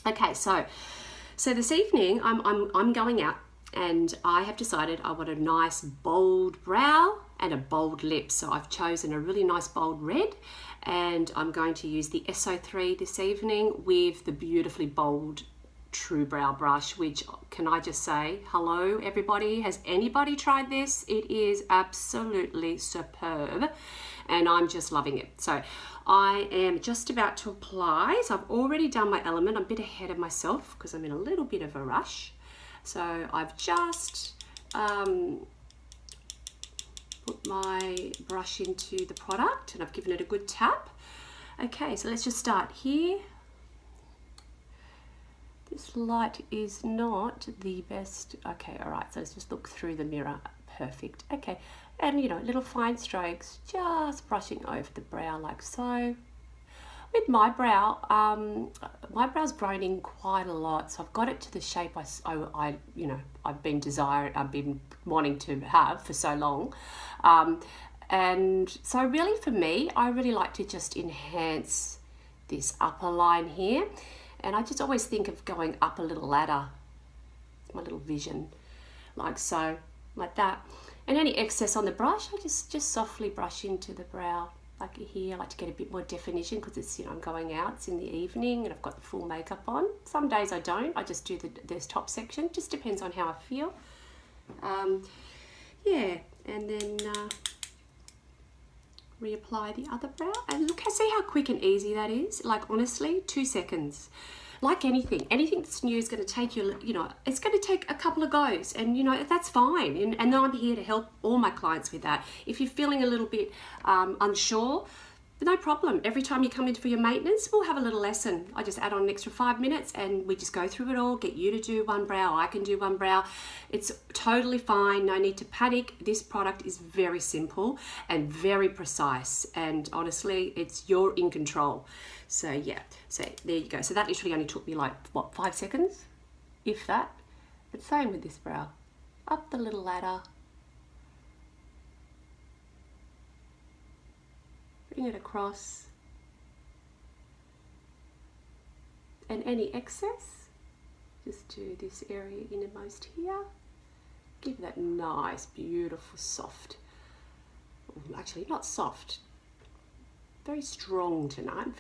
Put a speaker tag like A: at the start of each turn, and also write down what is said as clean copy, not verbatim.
A: Okay, so this evening I'm going out, and I have decided I want a nice bold brow and a bold lip. So I've chosen a really nice bold red, and I'm going to use the SO3 this evening with the beautifully bold TrueBrow brush, which, can I just say, hello everybody, has anybody tried this? It is absolutely superb, and I'm just loving it. So I am just about to apply. So I've already done my element. I'm a bit ahead of myself because I'm in a little bit of a rush. So I've just put my brush into the product and I've given it a good tap. Okay, so let's just start here. This light is not the best. Okay, all right, so let's just look through the mirror. Perfect. Okay, and little fine strokes, just brushing over the brow like so. With my brow, my brow's grown in quite a lot, so I've got it to the shape I've been wanting to have for so long. And so really for me, I really like to just enhance this upper line here. And I just always think of going up a little ladder. It's my little vision, like so, like that. And any excess on the brush, I just softly brush into the brow, like here. I like to get a bit more definition because it's, I'm going out, it's in the evening and I've got the full makeup on. Some days I don't, I just do this top section, just depends on how I feel. Yeah, and then reapply the other brow, and look, see how quick and easy that is. Like, honestly, 2 seconds. Like anything that's new is going to take you, it's going to take a couple of goes, and that's fine. And I'm here to help all my clients with that. If you're feeling a little bit unsure, no problem. Every time you come in for your maintenance, we'll have a little lesson. I just add on an extra 5 minutes and we just go through it all, get you to do one brow, I can do one brow. It's totally fine, no need to panic. This product is very simple and very precise, and honestly, you're in control. So yeah, so there you go. So that literally only took me like, what, 5 seconds? If that. But same with this brow. Up the little ladder. Bring it across, and any excess, just do this area innermost here. Give that nice, beautiful, soft, actually not soft, very strong tonight.